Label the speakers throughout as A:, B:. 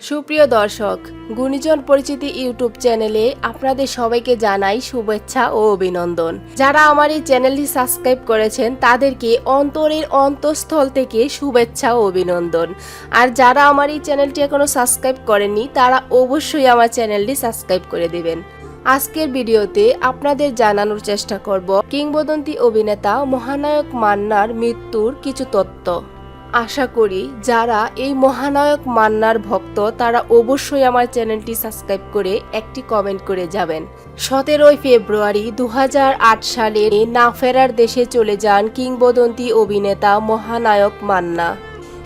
A: সুপ্রিয় দর্শক, গুণীজন পরিচিতি ইউটিউব চ্যানেলে আপনাদের সবাইকে জানাই শুভেচ্ছা ও অভিনন্দন। যারা আমার এই চ্যানেলটি সাবস্ক্রাইব করেছেন তাদেরকে অন্তরের অন্তঃস্থল থেকে শুভেচ্ছা ও অভিনন্দন। আর যারা আমার এই চ্যানেলটি এখনো সাবস্ক্রাইব করেননি তারা অবশ্যই আমার চ্যানেলটি সাবস্ক্রাইব করে দিবেন। আজকের ভিডিওতে আপনাদের জানানোর চেষ্টা করব কিংবদন্তি অভিনেতা মহানায়ক মান্নার মৃত্যুর কিছু তথ্য। আশা করি যারা এই মহানায়ক মান্নার ভক্ত তারা অবশ্যই আমার চ্যানেলটি সাবস্ক্রাইব করে একটি কমেন্ট করে যাবেন। 17 ফেব্রুয়ারি 2008 সালে না ফেরার দেশে চলে যান কিংবদন্তি অভিনেতা মহানায়ক মান্না।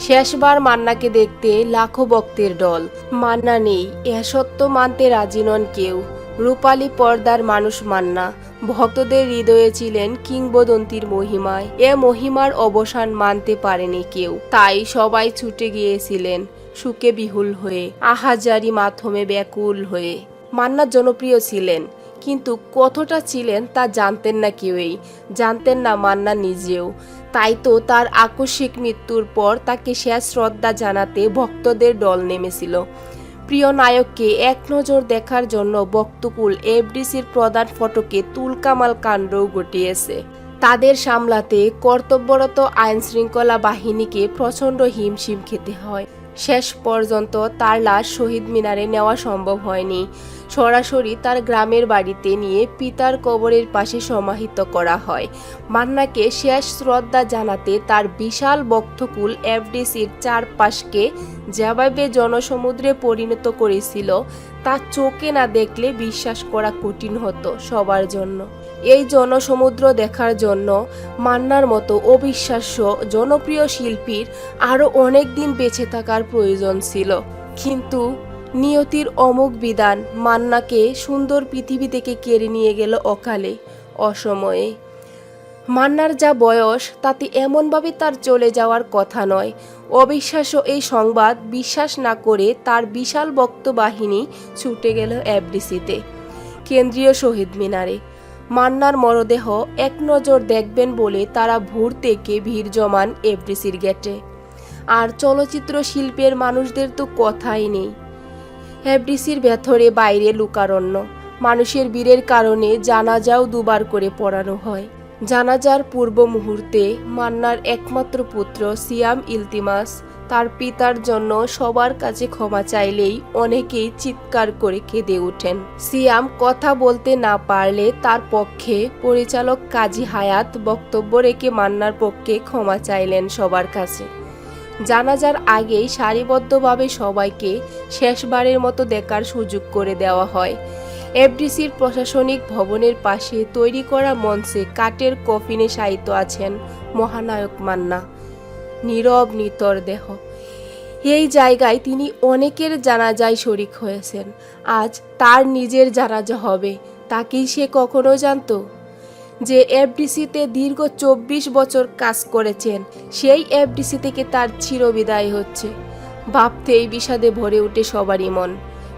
A: শেষবার মান্নাকে দেখতে লাখো ভক্তের দল। মান্না নেই এ সত্য মানতে রাজি নন কেউ। রূপালী পর্দার মানুষ মান্না ভক্তদের হৃদয়ে ছিলেন কিংবদন্তির মহিমায়। এ মহিমার অবসান মানতে পারেনি কেউ, তাই সবাই ছুটে গিয়েছিলেন সুখে বিহুল হয়ে, আহাজারি মাধ্যমে ব্যাকুল হয়ে। মান্না জনপ্রিয় ছিলেন, কিন্তু কতটা ছিলেন তা জানতেন না কেউই, জানতেন না মান্না নিজেও। তাই তো তার আকস্মিক মৃত্যুর পর তাকে শেষ শ্রদ্ধা জানাতে ভক্তদের দল নেমেছিল। প্রিয় নায়ককে এক নজর দেখার জন্য ভক্তকুল এফডিসির প্রধান ফটকে তুলকামাল কাণ্ডও ঘটিয়েছে। তাদের সামলাতে কর্তব্যরত আইন শৃঙ্খলা বাহিনীকে প্রচণ্ড হিমশিম খেতে হয়। শেষ পর্যন্ত তার লাশ শহীদ মিনারে নেওয়া সম্ভব হয়নি। সরাসরি তার গ্রামের বাড়িতে নিয়ে পিতার কবরের পাশে সমাহিত করা হয়। মান্নাকে শেষ শ্রদ্ধা জানাতে তার বিশাল ভক্তকুল এফডিসির চারপাশকে যেভাবে জনসমুদ্রে পরিণত করেছিল তা চোখে না দেখলে বিশ্বাস করা কঠিন হতো সবার জন্য। এই জনসমুদ্র দেখার জন্য মান্নার মতো অবিশ্বাস্য জনপ্রিয় শিল্পীর আরও অনেক দিন বেঁচে থাকার প্রয়োজন ছিল, কিন্তু নিয়তির অমোঘ বিধান মান্নাকে সুন্দর পৃথিবী থেকে কেড়ে নিয়ে গেল অকালে, অসময়ে। মান্নার যা বয়স তাতে এমনভাবে তার চলে যাওয়ার কথা নয়। অবিশ্বাস্য এই সংবাদ বিশ্বাস না করে তার বিশাল ভক্ত বাহিনী ছুটে গেল এফডিসিতে, কেন্দ্রীয় শহীদ মিনারে। মান্নার মরদেহ এক নজর দেখবেন বলে তারা ভোর থেকে ভিড় জমান এফডিসির গেটে। আর চলচ্চিত্র শিল্পের মানুষদের তো কথাই নেই। এফডিসির ভেতরে বাইরে লোকারণ্য। মানুষের ভিড়ের কারণে জানাজাও দুবার করে পড়ানো হয়। জানাজার পূর্ব মুহূর্তে মান্নার একমাত্র পুত্র সিয়াম ইলতিমাস তার পিতার জন্য সবার কাছে ক্ষমা চাইলেই অনেকেই চিৎকার করে কেঁদে ওঠেন। সিয়াম কথা বলতে না পারলে তার পক্ষে পরিচালক কাজী হায়াত বক্তব্য রেখে মান্নার পক্ষে ক্ষমা চাইলেন সবার কাছে। জানাজার আগেই সারিবদ্ধভাবে সবাইকে শেষবারের মতো দেখার সুযোগ করে দেওয়া হয়। এফডিসির প্রশাসনিক ভবনের পাশে তৈরি করা মঞ্চে কাঠের কফিনে শায়িত আছেন মহানায়ক মান্না, নীরব নিতর দেহ। এই জায়গায় তিনি অনেকের জানাজায় শরিক হয়েছেন। আজ তার নিজের জানাজা হবে, তাকেই সে কখনো জানতো? যে এফডিসিতে দীর্ঘ 24 বছর কাজ করেছেন সেই এফডিসি থেকে তার চিরবিদায় হচ্ছে। ভাবতেই বিষাদে ভরে ওঠে সবারই মন।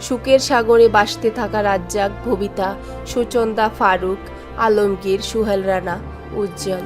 A: সুখের সাগরে ভাসতে থাকা রাজ্জাক, ভবিতা, সুচন্দা, ফারুক, আলমগীর, সুহেল রানা, উজ্জ্বল।